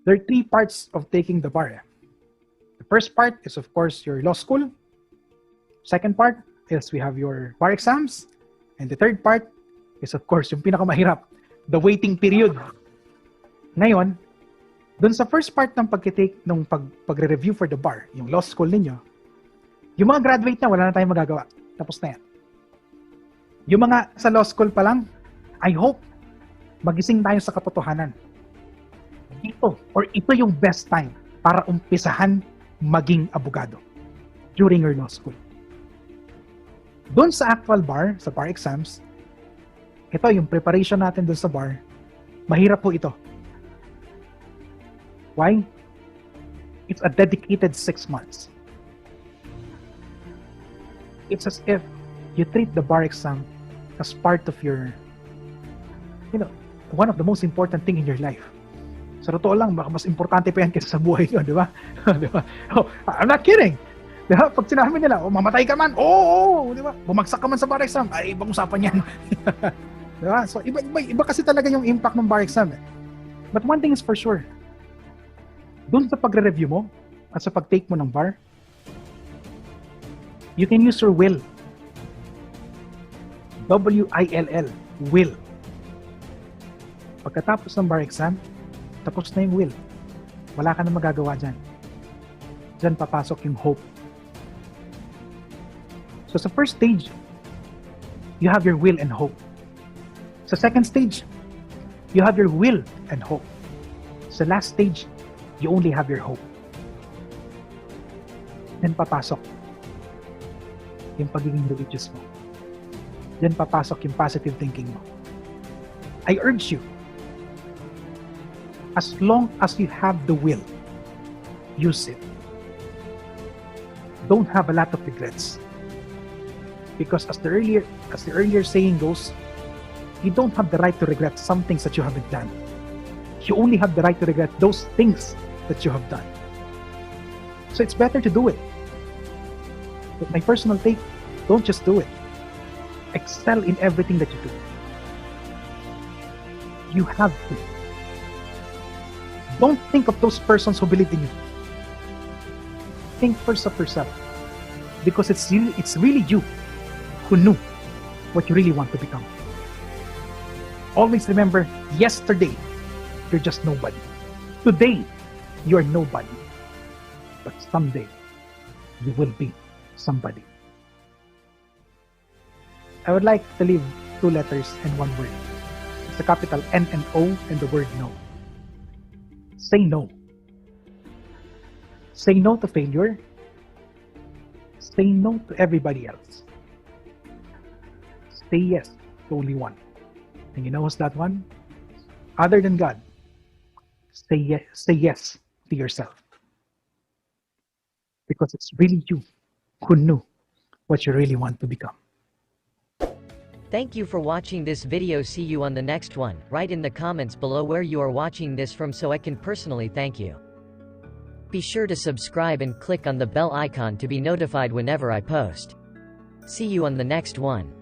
There are three parts of taking the bar. The first part is, of course, your law school. Second part is we have your bar exams. And the third part is, of course, yung pinakamahirap, the waiting period. Ngayon, dun sa first part ng pag-take, ng pagre-review for the bar, yung law school ninyo, yung mga graduate na, wala na tayong magagawa. Tapos na yan. Yung mga sa law school pa lang, I hope, magising tayo sa katotohanan. Ito, or ito yung best time para umpisahan maging abogado during your law school. Doon sa actual bar, sa bar exams, ito yung preparation natin doon sa bar, mahirap po ito. Why? It's a dedicated 6 months. It's as if you treat the bar exam as part of your, one of the most important thing in your life. Sa totoo lang, baka mas importante pa yan kaysa sa buhay nyo, di ba? Di ba? Oh, I'm not kidding. Di ba? Pag sinabi nila, mamatay ka man, di ba? Bumagsak ka man sa bar exam, ay, ibang usapan yan. Di ba? So, iba kasi talaga yung impact ng bar exam. But one thing is for sure, dun sa pagre-review mo, at sa pag-take mo ng bar, you can use your will. W-I-L-L, will. Pagkatapos ng bar exam, tapos na yung will. Wala ka na magagawa dyan. Dyan papasok yung hope. So sa first stage, you have your will and hope. Sa second stage, you have your will and hope. Sa last stage, you only have your hope. Then papasok yung pagiging religious mo. Then papasok yung positive thinking mo. I urge you, as long as you have the will, use it. Don't have a lot of regrets. Because as the earlier saying goes, you don't have the right to regret some things that you haven't done. You only have the right to regret those things that you have done. So it's better to do it. But my personal take, don't just do it. Excel in everything that you do. You have to. Don't think of those persons who believe in you. Think first of yourself. Because it's really you who knew what you really want to become. Always remember, yesterday, you're just nobody. Today, you're nobody. But someday, you will be somebody. I would like to leave 2 letters and 1 word. It's a capital N and O and the word no. Say no. Say no to failure. Say no to everybody else. Say yes to only one. And you know what's that one? Other than God. Say yes to yourself. Because it's really you who knew what you really want to become. Thank you for watching this video. See you on the next one. Write in the comments below where you are watching this from so I can personally thank you. Be sure to subscribe and click on the bell icon to be notified whenever I post. See you on the next one.